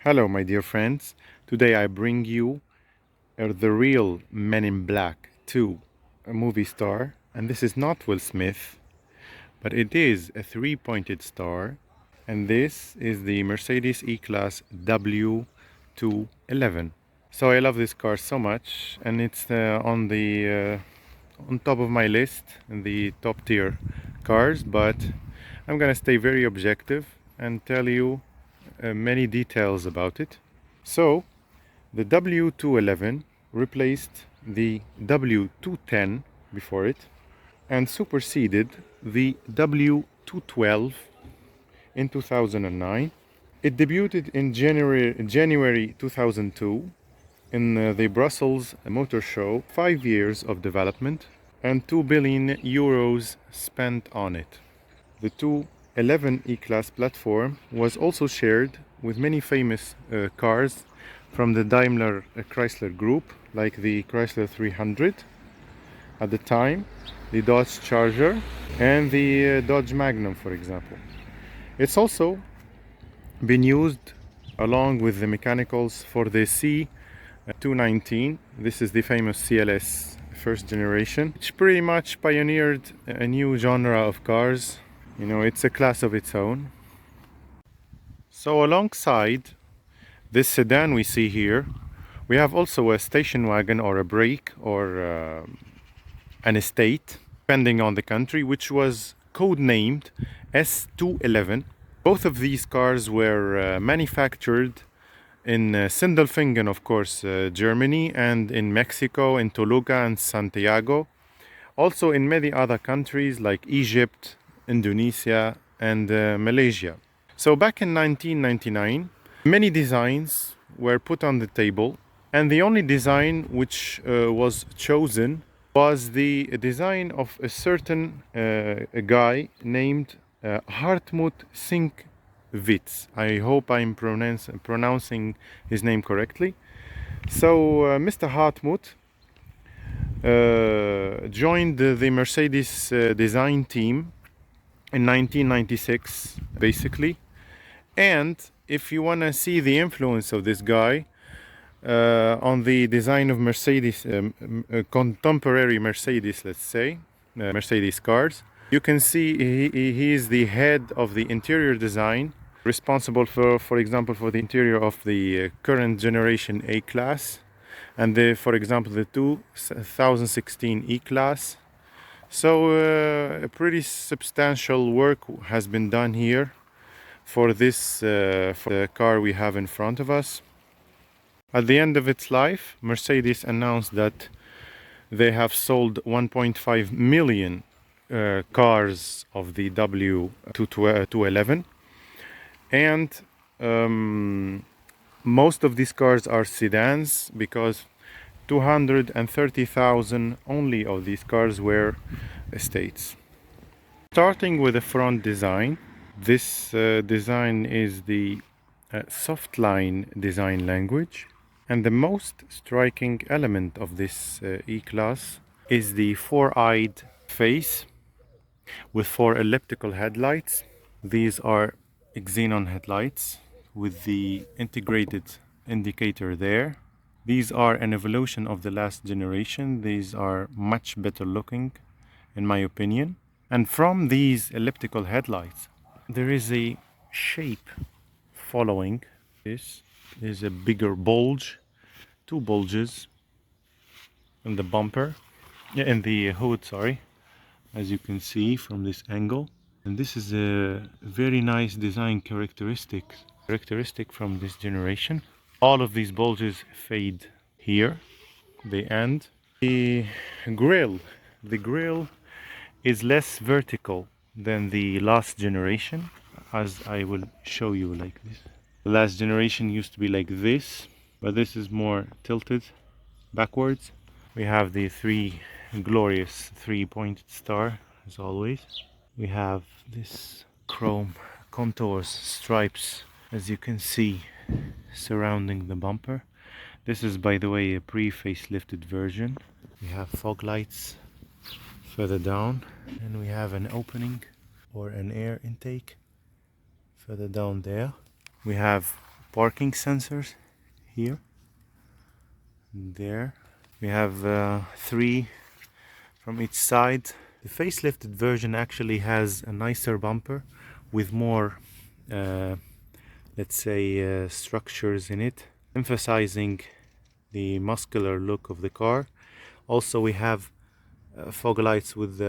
Hello, my dear friends. Today I bring you the real Men in Black 2 movie star. And this is not Will Smith, but it is a three-pointed star. And this is the Mercedes E-Class W211. So I love this car so much, and it's on top of my list in the top tier cars. But I'm gonna stay very objective and tell you many details about it. So the W211 replaced the W210 before it and superseded the W212 in 2009. It debuted in January 2002 in the Brussels Motor Show. 5 years of development and 2 billion euros spent on it. The 211 E-Class platform was also shared with many famous cars from the Daimler Chrysler group, like the Chrysler 300 at the time, the Dodge Charger, and the Dodge Magnum, for example. It's also been used along with the mechanicals for the C219. This is the famous CLS first generation, which pretty much pioneered a new genre of cars. You know, it's a class of its own. So alongside this sedan we see here, we have also a station wagon or a brake or an estate, depending on the country, which was codenamed S211. Both of these cars were manufactured in Sindelfingen, of course, Germany, and in Mexico, in Toluca and Santiago. Also in many other countries like Egypt, Indonesia, and Malaysia. So back in 1999, many designs were put on the table, and the only design which was chosen was the design of a certain a guy named Hartmut Sinkwitz. I hope I'm pronouncing his name correctly. So Mr. Hartmut joined the Mercedes design team in 1996, basically. And if you want to see the influence of this guy on the design of Mercedes, contemporary Mercedes, let's say, Mercedes cars, you can see he is the head of the interior design, responsible for example, for the interior of the current generation A-Class, and for example, the 2016 E-Class. So a pretty substantial work has been done here for this for the car we have in front of us. At the end of its life, Mercedes announced that they have sold 1.5 million cars of the W211, and most of these cars are sedans, because 230,000 only of these cars were estates. Starting with the front design, this design is the softline design language, and the most striking element of this E-Class is the four-eyed face with four elliptical headlights. These are xenon headlights with the integrated indicator there. These are an evolution of the last generation. These are much better looking, in my opinion. And from these elliptical headlights, there is a shape following this. There's a bigger bulge, two bulges in the bumper, in the hood, sorry, as you can see from this angle. And this is a very nice design characteristic from this generation. All of these bulges fade here, they end. The grille is less vertical than the last generation, as I will show you like this. The last generation used to be like this, but this is more tilted backwards. We have the glorious three-pointed star, as always. We have this chrome contours, stripes, as you can see, surrounding the bumper. This is, by the way, a pre-facelifted version. We have fog lights further down, and we have an opening or an air intake further down there. We have parking sensors here and there. We have 3 from each side. The facelifted version actually has a nicer bumper with more let's say structures in it, emphasizing the muscular look of the car. Also we have fog lights with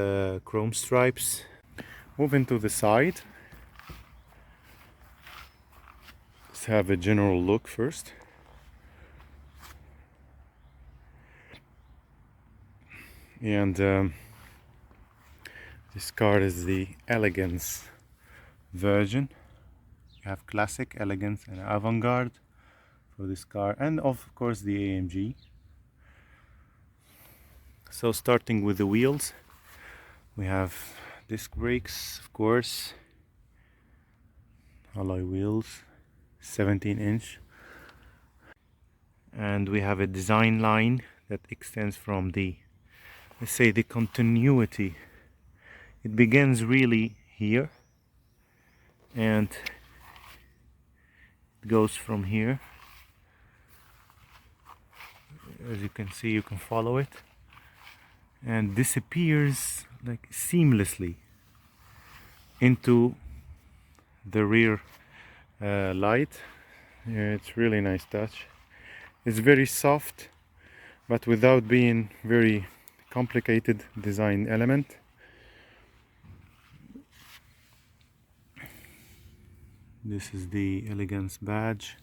chrome stripes. Moving to the side, let's have a general look first. And this car is the elegance version. You have classic, elegance and avant-garde for this car, and of course the AMG. So starting with the wheels, we have disc brakes, of course, alloy wheels, 17-inch, and we have a design line that extends from the, let's say, the continuity. It begins really here and it goes from here. As you can see, you can follow it, and disappears like seamlessly into the rear light. Yeah, it's really nice touch. It's very soft, but without being very complicated design element. This is the elegance badge.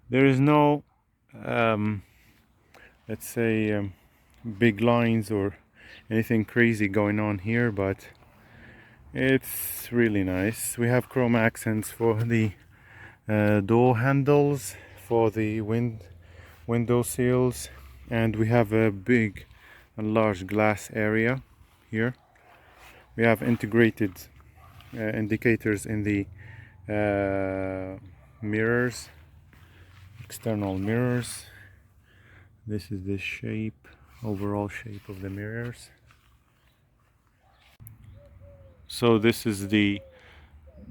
There is no let's say big lines or anything crazy going on here, but it's really nice. We have chrome accents for the door handles, for the window sills, and we have a big and large glass area here. We have integrated indicators in the mirrors, external mirrors. This is the shape, overall shape of the mirrors. So this is the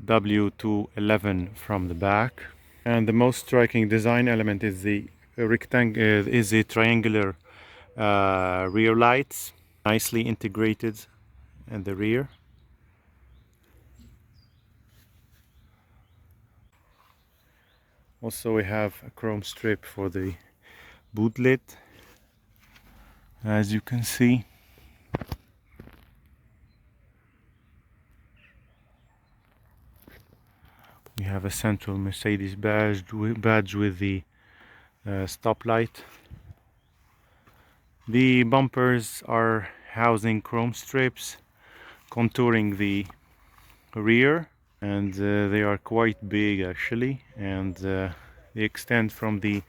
W211 from the back, and the most striking design element is the triangular rear lights, nicely integrated in the rear. Also we have a chrome strip for the boot lid, as you can see. We have a central Mercedes badge with the stoplight. The bumpers are housing chrome strips contouring the rear, and they are quite big actually, and they extend from the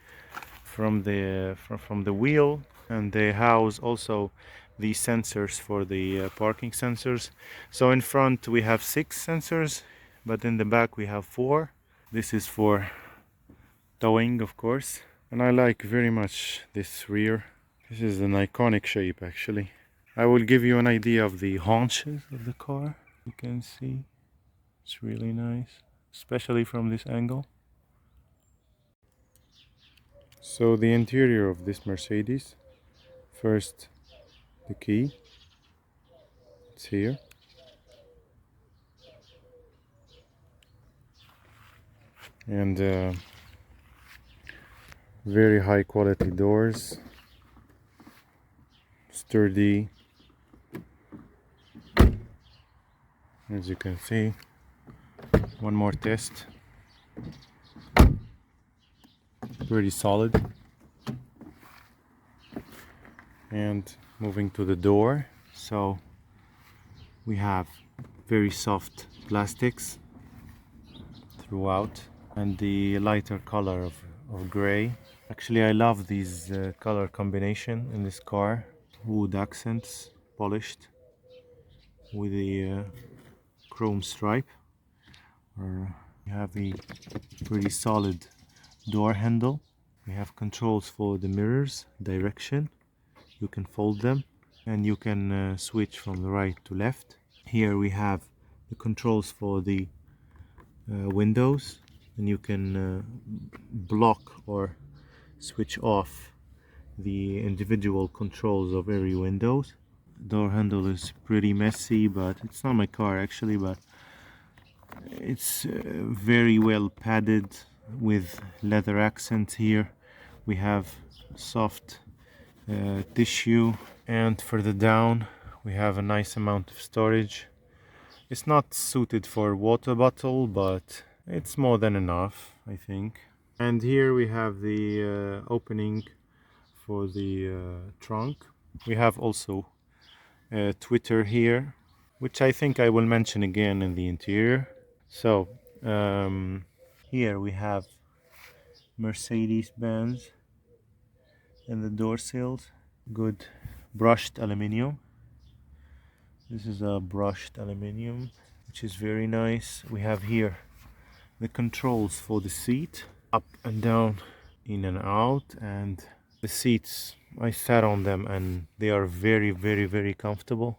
wheel, and they house also the sensors for the parking sensors. So in front we have 6 sensors, but in the back we have 4. This is for towing, of course, and I like very much this rear. This is an iconic shape actually. I will give you an idea of the haunches of the car. You can see it's really nice, especially from this angle. So the interior of this Mercedes, first the key, it's here. And very high quality doors, sturdy, as you can see. One more test, pretty solid. And moving to the door, so we have very soft plastics throughout, and the lighter color of gray. Actually, I love these color combination in this car. Wood accents, polished with the chrome stripe. We have a pretty solid door handle. We have controls for the mirrors, direction. You can fold them, and you can switch from the right to left. Here we have the controls for the windows, and you can block or switch off the individual controls of every windows. Door handle is pretty messy, but it's not my car actually, but it's very well padded with leather accents here. We have soft tissue, and further down we have a nice amount of storage. It's not suited for water bottle, but it's more than enough, I think. And here we have the opening for the trunk. We have also Twitter here, which I think I will mention again in the interior. So here we have Mercedes-Benz and the door sills. Good brushed aluminium. This is a brushed aluminium, which is very nice. We have here the controls for the seat, up and down, in and out, and the seats, I sat on them and they are very comfortable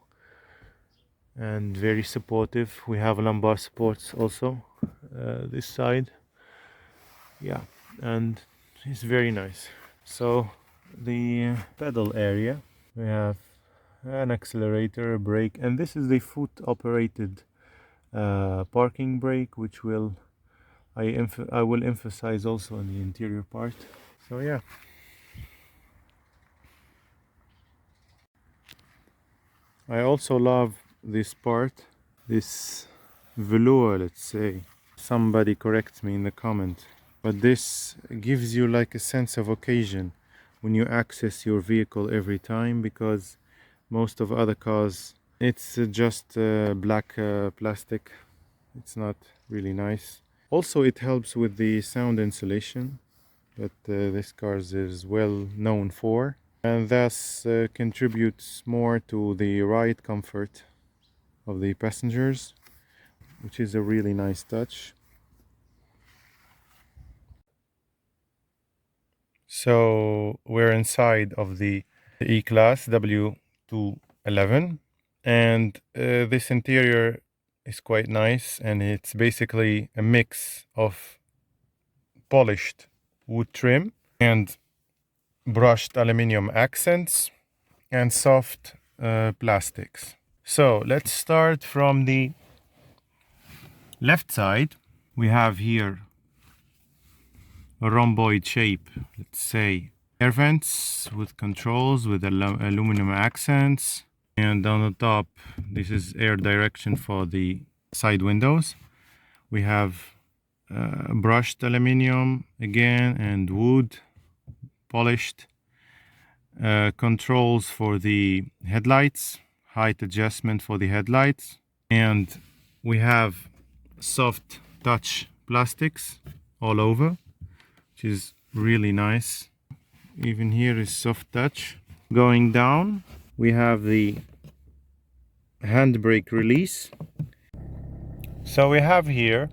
and very supportive. We have lumbar supports also this side, yeah, and it's very nice. So the pedal area, we have an accelerator, a brake, and this is the foot operated parking brake, which will I will emphasize also in the interior part. So yeah, I also love this part, this velour, let's say. Somebody corrects me in the comment, but this gives you like a sense of occasion when you access your vehicle every time, because most of other cars it's just black plastic. It's not really nice. Also, it helps with the sound insulation that this car is well known for, and thus contributes more to the ride comfort of the passengers, which is a really nice touch. So we're inside of the E-Class W211, and this interior is quite nice, and it's basically a mix of polished wood trim and brushed aluminium accents and soft plastics. So let's start from the left side. We have here a rhomboid shape, let's say, air vents with controls with aluminum accents, and on the top this is air direction for the side windows. We have brushed aluminium again and wood polished, controls for the headlights, height adjustment for the headlights, and we have soft touch plastics all over, which is really nice. Even here is soft touch. Going down, we have the handbrake release. So we have here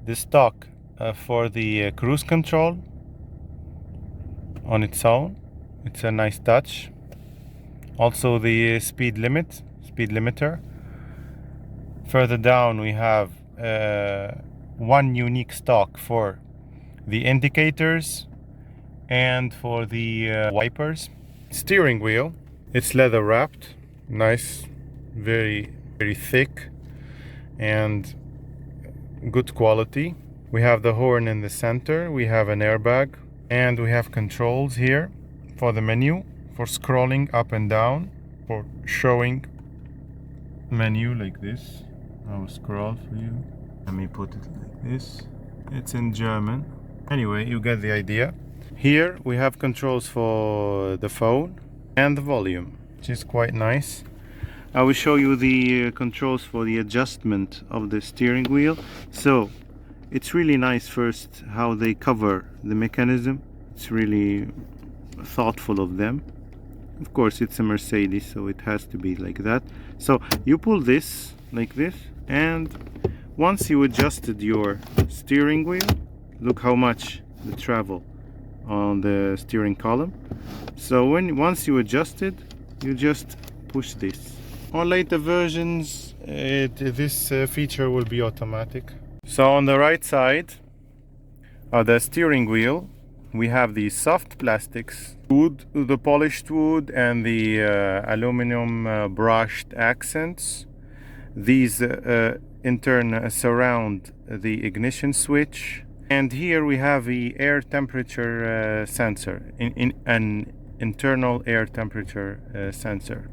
the stock for the cruise control on its own. It's a nice touch. Also the speed limiter. Further down we have one unique stock for the indicators and for the wipers. Steering wheel, it's leather wrapped, nice, very thick and good quality. We have the horn in the center, we have an airbag, and we have controls here for the menu, for scrolling up and down, for showing menu like this. I will scroll for you. Let me put it like this. It's in German. Anyway, you get the idea. Here we have controls for the phone and the volume, which is quite nice. I will show you the controls for the adjustment of the steering wheel. So it's really nice first how they cover the mechanism. It's really thoughtful of them. Of course it's a Mercedes, so it has to be like that. So you pull this like this, and once you adjusted your steering wheel, look how much the travel on the steering column. So once you adjust it, you just push this. On later versions this feature will be automatic. So on the right side of the steering wheel, we have the soft plastics, wood, the polished wood, and the aluminum brushed accents. These in turn surround the ignition switch. And here we have the air temperature sensor, in an internal air temperature sensor.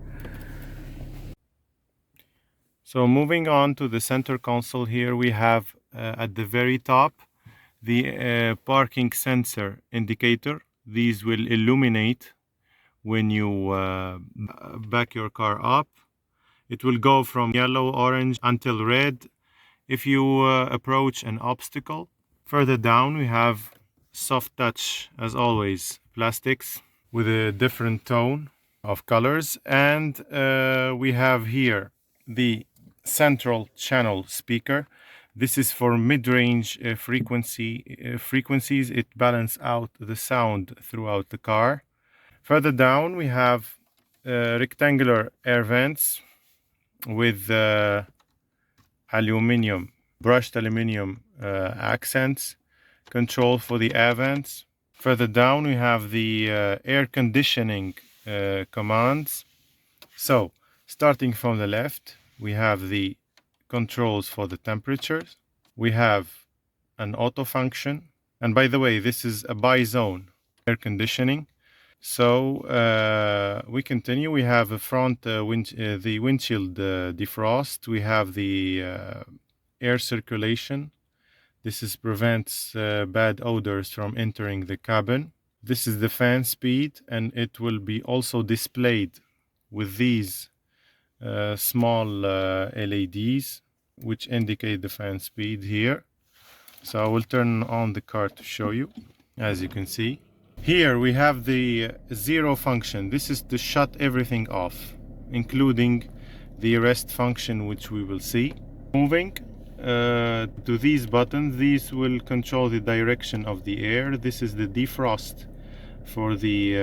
So moving on to the center console, here we have at the very top the parking sensor indicator. These will illuminate when you back your car up. It will go from yellow, orange until red if you approach an obstacle. Further down we have soft touch, as always, plastics with a different tone of colors, and we have here the central channel speaker. This is for mid-range frequencies. It balances out the sound throughout the car. Further down we have rectangular air vents with brushed aluminum accents, control for the air vents. Further down we have the air conditioning commands. So starting from the left, we have the controls for the temperatures. We have an auto function, and by the way, this is a bi-zone air conditioning. So we continue. We have a front the windshield defrost. We have the air circulation. This prevents bad odors from entering the cabin. This is the fan speed, and it will be also displayed with these small LEDs which indicate the fan speed here. So I will turn on the car to show you. As you can see, here we have the zero function. This is to shut everything off, including the rest function, which we will see. Moving to these buttons, these will control the direction of the air. This is the defrost for the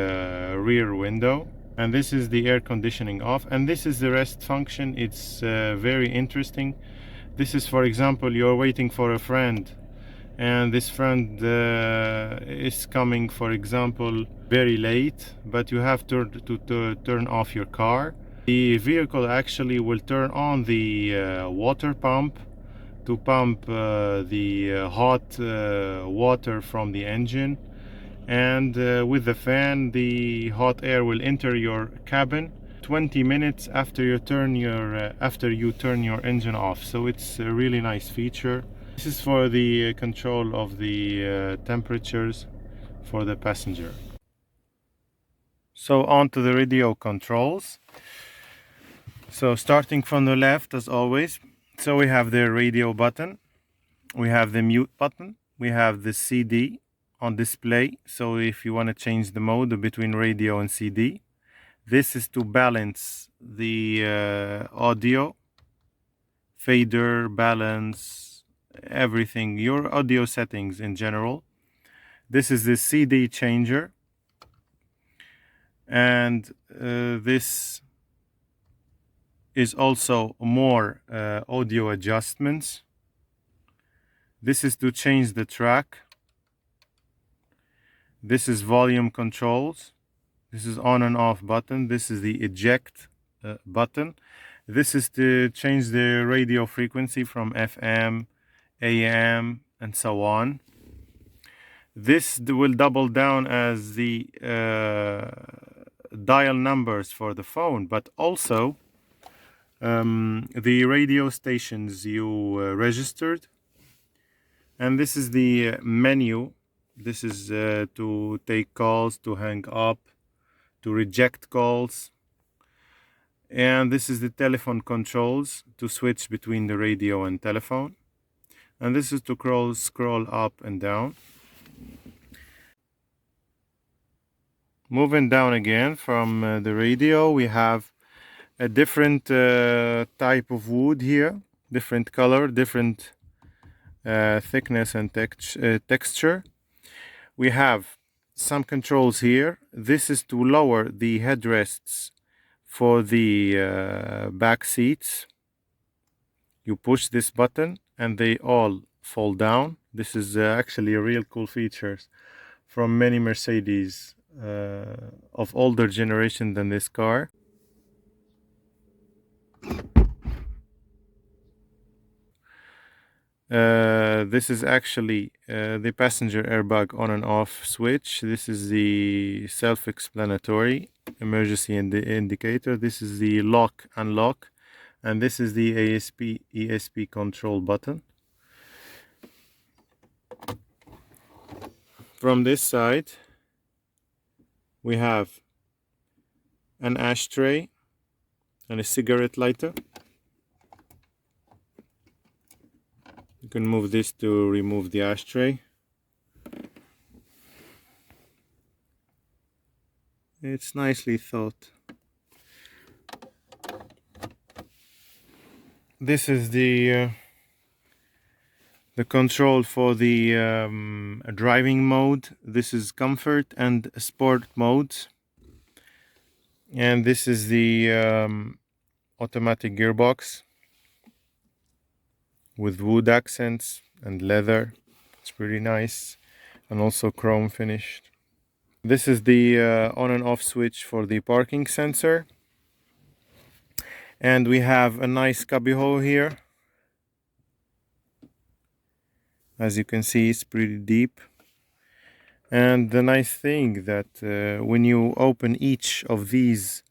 rear window, and this is the air conditioning off, and this is the rest function. It's very interesting. This is, for example, you're waiting for a friend, and this friend is coming, for example, very late, but you have to turn off your car. The vehicle actually will turn on the water pump to pump the hot water from the engine, and with the fan, the hot air will enter your cabin 20 minutes after you turn your engine off. So it's a really nice feature. This is for the control of the temperatures for the passenger. So on to the radio controls. So starting from the left, as always, so we have the radio button, we have the mute button, we have the CD on display. So if you want to change the mode between radio and CD, this is to balance the audio, fader, balance, everything, your audio settings in general. This is the CD changer, and this is also more audio adjustments. This is to change the track. This is volume controls. This is on and off button. This is the eject button. This is to change the radio frequency from FM, AM, and so on. This will double down as the dial numbers for the phone, but also the radio stations you registered. And this is the menu. This is to take calls, to hang up, to reject calls. And this is the telephone controls, to switch between the radio and telephone. And this is to scroll up and down. Moving down again from the radio, we have a different type of wood here, different color, different thickness and texture. We have some controls here. This is to lower the headrests for the back seats. You push this button and they all fold down. This is actually a real cool feature from many Mercedes of older generation than this car. This is actually the passenger airbag on and off switch. This is the self-explanatory emergency indicator. This is the lock unlock, and this is the ESP control button. From this side we have an ashtray and a cigarette lighter. You can move this to remove the ashtray. It's nicely thought. This is the control for the driving mode. This is comfort and sport mode. And this is the automatic gearbox with wood accents and leather. It's pretty nice, and also chrome finished. This is the on and off switch for the parking sensor, and we have a nice cubbyhole here. As you can see, it's pretty deep. And the nice thing that when you open each of these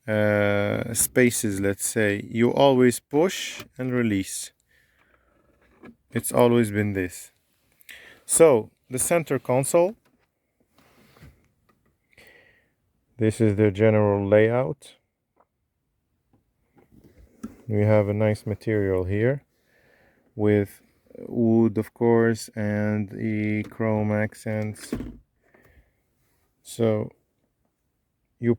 spaces, let's say, you always push and release. It's always been this. So the center console, this is the general layout. We have a nice material here with wood, of course, and the chrome accents. So you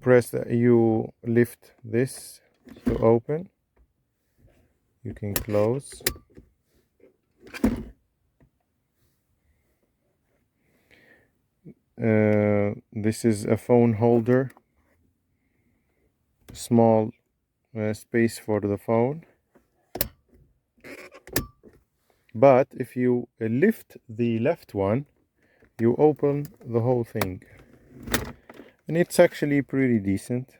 you lift this to open. You can close. This is a phone holder, small space for the phone. But if you lift the left one, you open the whole thing, and it's actually pretty decent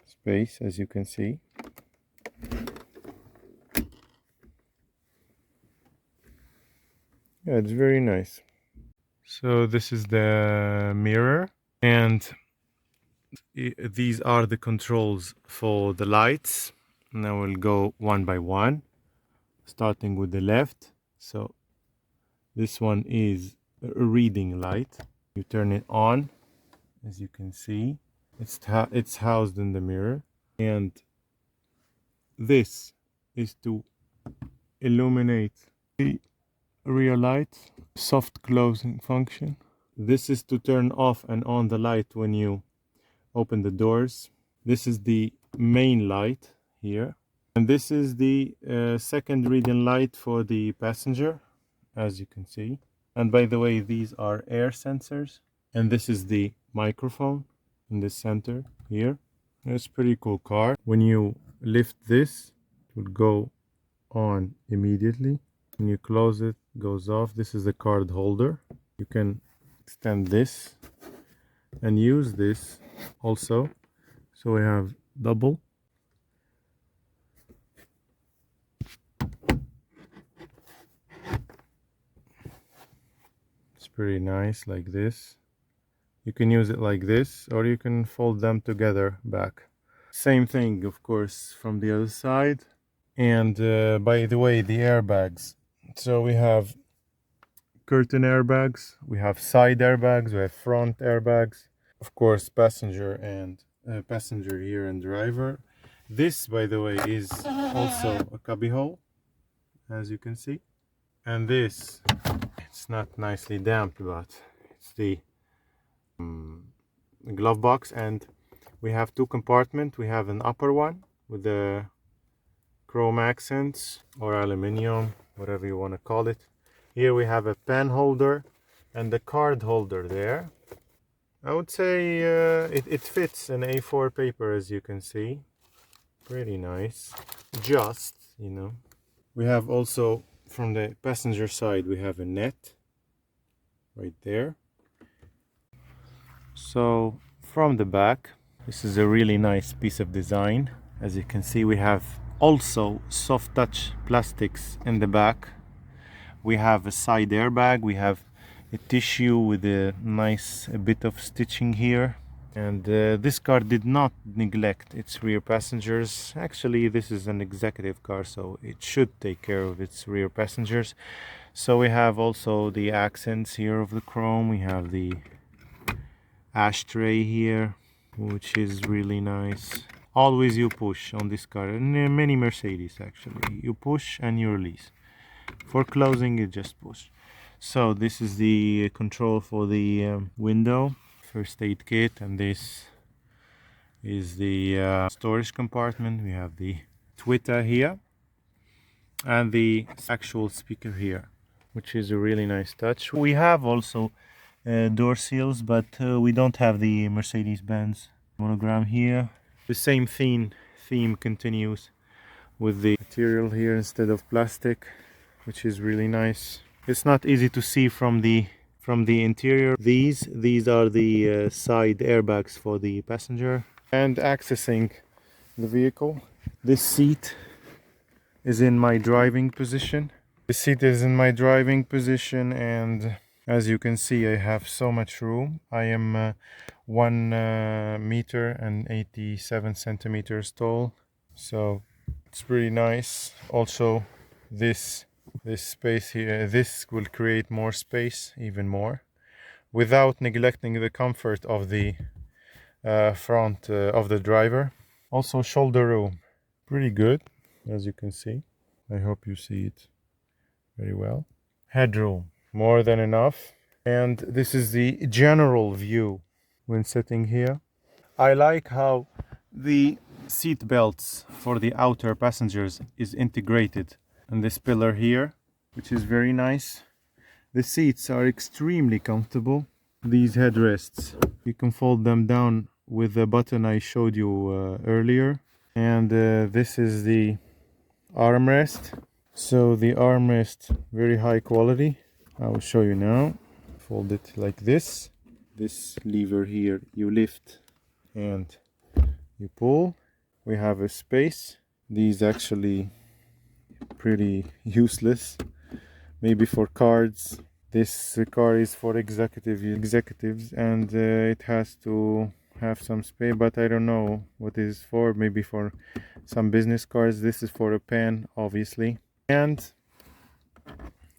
space, as you can see. Yeah, it's very nice. So this is the mirror, and these are the controls for the lights. Now we'll go one by one, starting with the left. So this one is a reading light. You turn it on, as you can see. It's housed in the mirror, and this is to illuminate the rear light, soft closing function. This is to turn off and on the light when you open the doors. This is the main light here, and this is the second reading light for the passenger, as you can see. And by the way, these are air sensors, and this is the microphone in the center here. It's a pretty cool car. When you lift this, it would go on immediately. When you close it, it goes off. This is the card holder. You can extend this and use this also. So we have double. It's pretty nice, like this. You can use it like this, or you can fold them together back. Same thing, of course, from the other side. And by the way, the airbags. So we have curtain airbags, we have side airbags, we have front airbags. Of course, passenger here and driver. This, by the way, is also a cubbyhole, as you can see. And this, it's not nicely damped, but it's the glove box. And we have two compartments. We have an upper one with the chrome accents or aluminium, whatever you want to call it. Here we have a pen holder and the card holder there. I would say it fits an A4 paper, as you can see. Pretty nice. Just, you know, We have also from the passenger side, we have a net right there. So from the back, this is a really nice piece of design. As you can see, we have also soft touch plastics in the back. We have a side airbag, we have a tissue with a nice bit of stitching here. And this car did not neglect its rear passengers. Actually, this is an executive car, so it should take care of its rear passengers. So we have also the accents here of the chrome. We have the ashtray here, which is really nice. Always you push on this car, and many Mercedes actually. You push and you release. For closing, you just push. So this is the control for the window. First aid kit, and this is the storage compartment. We have the Twitter here and the actual speaker here, which is a really nice touch. We have also door seals, but we don't have the Mercedes-Benz monogram here. The same theme continues with the material here instead of plastic, which is really nice. It's not easy to see from the interior. These are the side airbags for the passenger. And accessing the vehicle, this seat is in my driving position. The seat is in my driving position, and as you can see, I have so much room. I am 1 meter and 87 centimeters tall, so it's pretty nice. Also, this space here, this will create more space, even more, without neglecting the comfort of the front of the driver. Also, shoulder room, pretty good, as you can see. I hope you see it very well. Headroom, more than enough. And this is the general view when sitting here. I like how the seat belts for the outer passengers is integrated in this pillar here, which is very nice. The seats are extremely comfortable. These headrests, you can fold them down with the button I showed you earlier. And this is the armrest. So the armrest, very high quality. I will show you now. Fold it like this. This lever here you lift and you pull. We have a space. These actually pretty useless, maybe for cards. This car is for executives, and it has to have some space, but I don't know what it is for. Maybe for some business cards. This is for a pen, obviously. And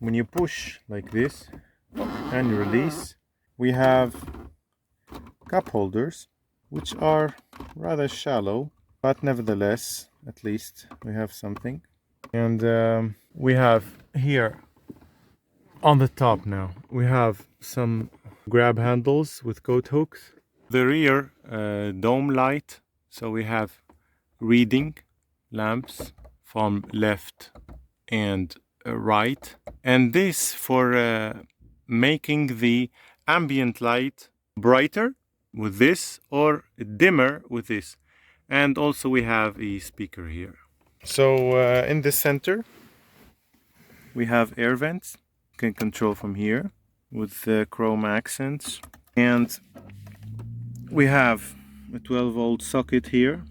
when you push like this and release, we have cup holders, which are rather shallow, but nevertheless, at least we have something. And we have here on the top now, we have some grab handles with coat hooks. The rear dome light, so we have reading lamps from left and right, and this for making the ambient light brighter with this or dimmer with this. And also we have a speaker here. So in the center we have air vents, you can control from here with chrome accents, and we have a 12-volt socket here.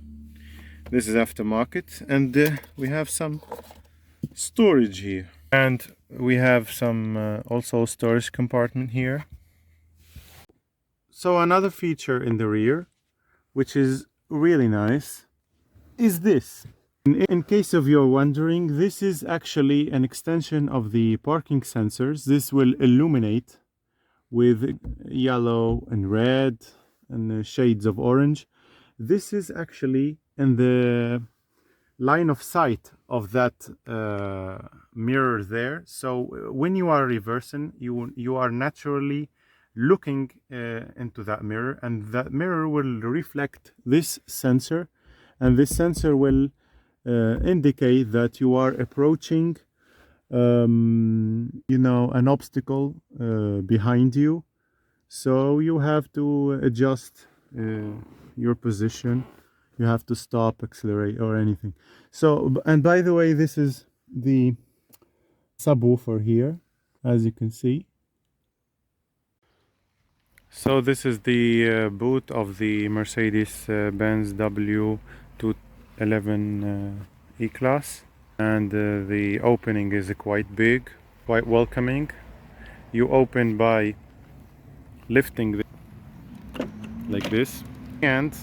This is aftermarket, and we have some storage here, and we have some also storage compartment here. So another feature in the rear, which is really nice, is this. In case of you're wondering, this is actually an extension of the parking sensors. This will illuminate with yellow and red and shades of orange. This is actually in the line of sight of that mirror there. So when you are reversing, you are naturally looking into that mirror, and that mirror will reflect this sensor, and this sensor will indicate that you are approaching an obstacle behind you. So you have to adjust your position. You have to stop, accelerate, or anything. So, and by the way, this is the subwoofer here, as you can see. So this is the boot of the Mercedes-Benz W211 E-Class, and the opening is quite big, quite welcoming. You open by lifting like this, and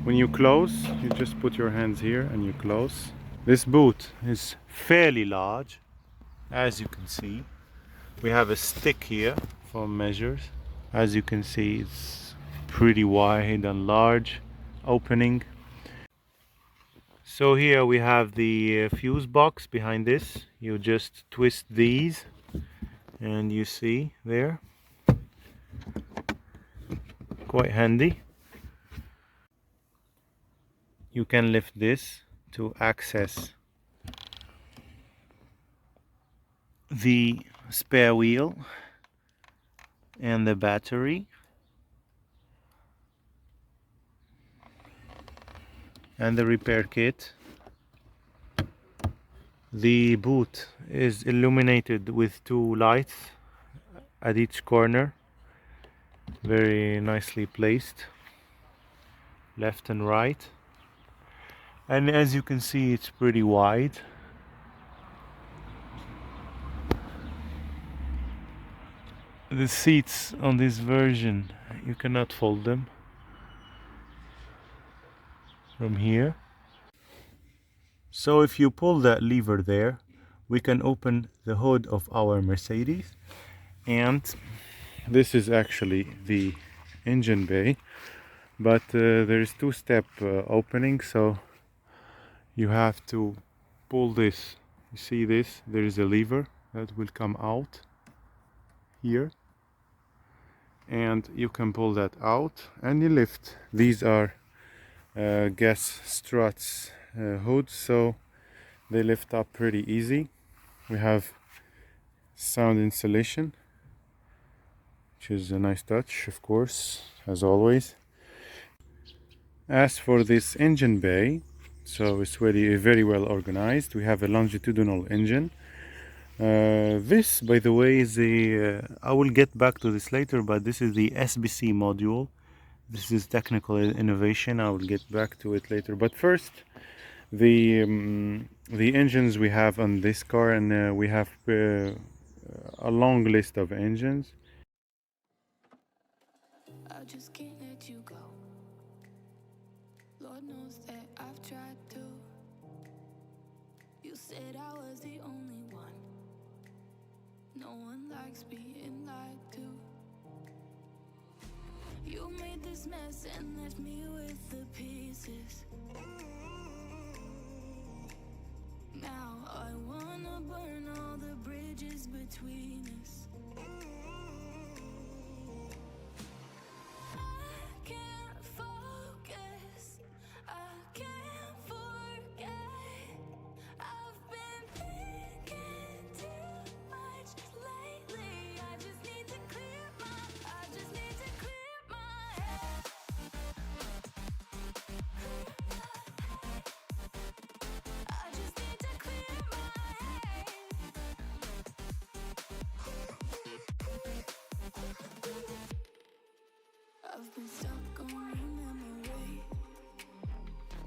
when you close, you just put your hands here and you close. This boot is fairly large, as you can see. We have a stick here for measures. As you can see, it's pretty wide and large opening. So here we have the fuse box behind this. You just twist these and you see there, quite handy. You can lift this to access the spare wheel and the battery and the repair kit. The boot is illuminated with two lights at each corner, very nicely placed, left and right. And as you can see, it's pretty wide. The seats on this version, you cannot fold them from here. So if you pull that lever there, we can open the hood of our Mercedes, and this is actually the engine bay, but there is two-step opening, so you have to pull this. You see this? There is a lever that will come out here, and you can pull that out and you lift. These are gas struts hoods, so they lift up pretty easy. We have sound insulation, which is a nice touch, of course, as always. As for this engine bay, so it's very well organized. We have a longitudinal engine. This, by the way, is the I will get back to this later, but this is the SBC module. This is technical innovation. I will get back to it later, but first the engines we have on this car, and we have a long list of engines. I just can't let you go. Lord knows that I've tried to. You said I was the only one. No one likes being lied to. You made this mess and left me with the pieces. Now I wanna burn all the bridges between us. I can't focus, I can't forget. I've been thinking too much lately. I just need to clear my head. I just need to clear my head. I've been stuck on your memory,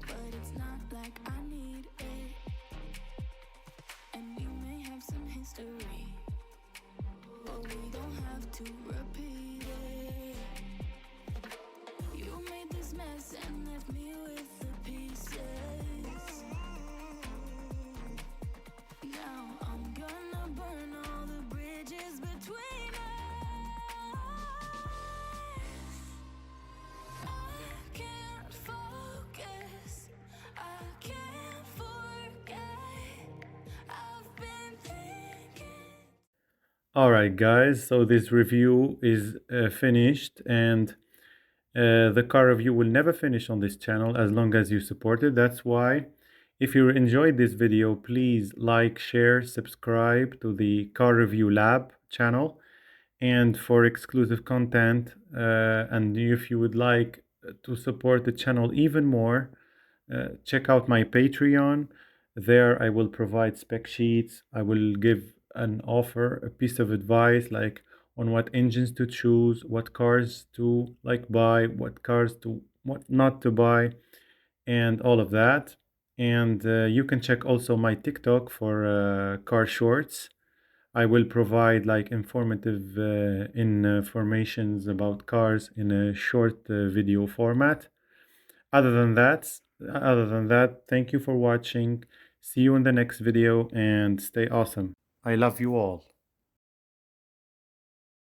but it's not like I need it. And we may have some history, but we don't have to repeat it. You made this mess and left me with the pieces. Now I'm gonna burn all the bridges between us. I can't focus, I can't forget. I've been thinking. Alright guys, so this review is finished, and the car review will never finish on this channel as long as you support it. That's why, if you enjoyed this video, please like, share, subscribe to the Car Review Lab channel. And for exclusive content, and if you would like to support the channel even more, check out my Patreon. There I will provide spec sheets. I will give an offer, a piece of advice like on what engines to choose, what cars to like buy, what cars to what not to buy, and all of that. And you can check also my TikTok for car shorts. I will provide like informative informations about cars in a short video format. Other than that, thank you for watching. See you in the next video and stay awesome. I love you all.